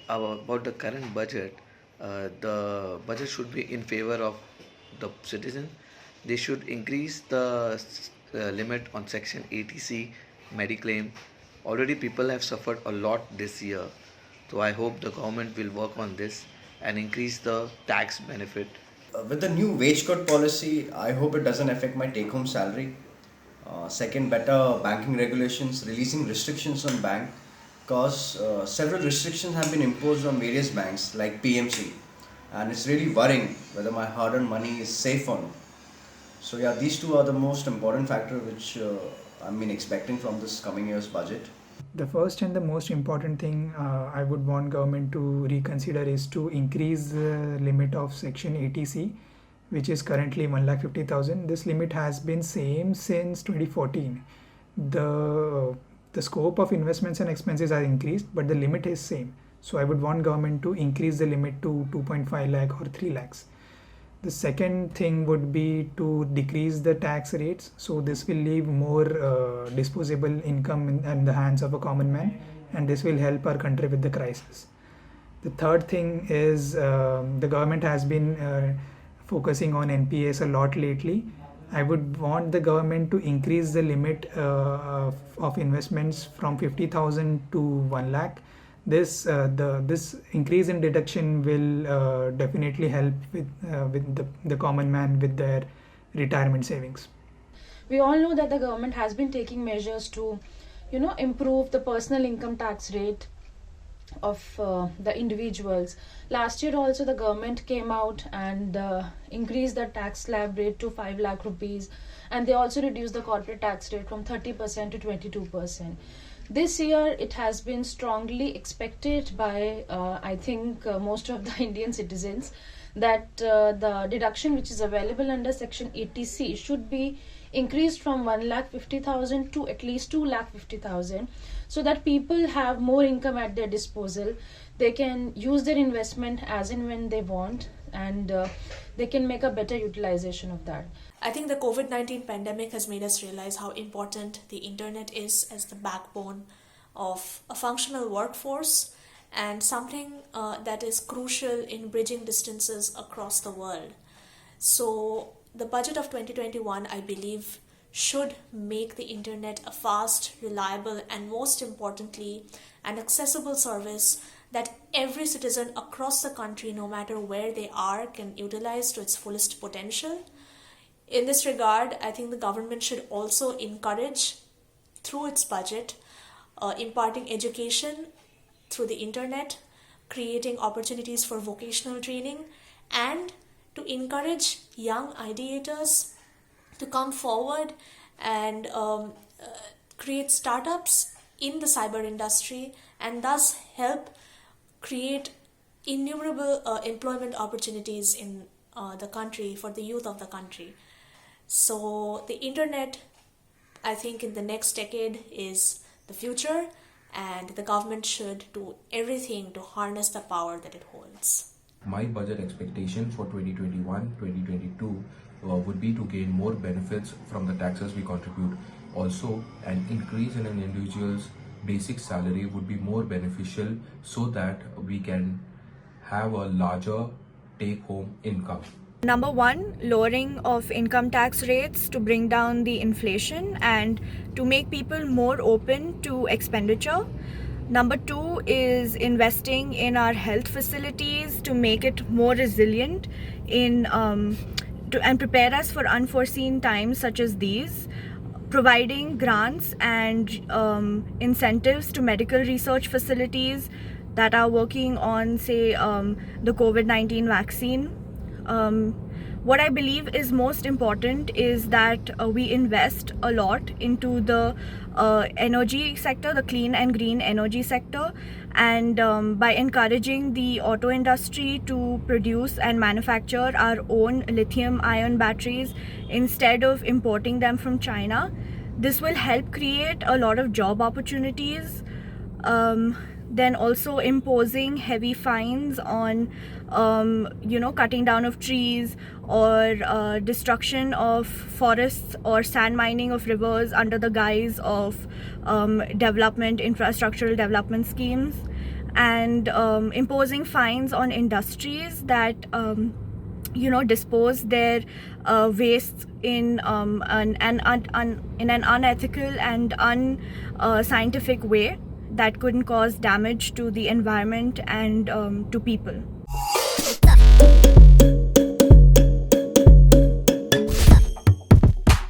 about the current budget, the budget should be in favor of the citizen. They should increase the limit on Section 80C Mediclaim. Already people have suffered a lot this year. So I hope the government will work on this and increase the tax benefit. With the new wage cut policy, I hope it doesn't affect my take home salary. Second, better banking regulations, releasing restrictions on bank, because several restrictions have been imposed on various banks like PMC, and it's really worrying whether my hard earned money is safe or not. So, yeah, these two are the most important factors which I'm expecting from this coming year's budget. The first and the most important thing I would want government to reconsider is to increase the limit of Section 80C, which is currently 1,50,000. This limit has been same since 2014. The scope of investments and expenses are increased, but the limit is same. So I would want government to increase the limit to 2.5 lakh or 3 lakhs. The second thing would be to decrease the tax rates. So this will leave more disposable income in the hands of a common man, and this will help our country with the crisis. The third thing is the government has been focusing on NPS a lot lately. I would want the government to increase the limit of investments from 50,000 to 1 lakh. This increase in deduction will definitely help with the common man with their retirement savings. We all know that the government has been taking measures to, improve the personal income tax rate of the individuals. Last year also the government came out and increased the tax slab rate to 5 lakh rupees, and they also reduced the corporate tax rate from 30% to 22%. This year it has been strongly expected by I think most of the Indian citizens that the deduction which is available under Section 80C should be increased from 1,50,000 to at least 2,50,000, so that people have more income at their disposal. They can use their investment as and when they want, and they can make a better utilization of that. I think the COVID-19 pandemic has made us realize how important the internet is as the backbone of a functional workforce, and something that is crucial in bridging distances across the world. So the budget of 2021, I believe, should make the internet a fast, reliable, and most importantly, an accessible service that every citizen across the country, no matter where they are, can utilize to its fullest potential. In this regard, I think the government should also encourage, through its budget, imparting education through the internet, creating opportunities for vocational training, and to encourage young ideators to come forward and create startups in the cyber industry, and thus help create innumerable employment opportunities in the country for the youth of the country. So the internet, I think, in the next decade is the future, and the government should do everything to harness the power that it holds. My budget expectation for 2021-2022 would be to gain more benefits from the taxes we contribute. Also, an increase in an individual's basic salary would be more beneficial, so that we can have a larger take-home income. Number one, lowering of income tax rates to bring down the inflation and to make people more open to expenditure. Number two is investing in our health facilities to make it more resilient and prepare us for unforeseen times such as these. Providing grants and incentives to medical research facilities that are working on, say, the COVID-19 vaccine. What I believe is most important is that we invest a lot into the energy sector, the clean and green energy sector, and by encouraging the auto industry to produce and manufacture our own lithium-ion batteries instead of importing them from China. This will help create a lot of job opportunities. Then also imposing heavy fines on cutting down of trees or destruction of forests or sand mining of rivers under the guise of infrastructural development schemes. and imposing fines on industries that dispose their waste in in an unethical and unscientific way that couldn't cause damage to the environment and to people.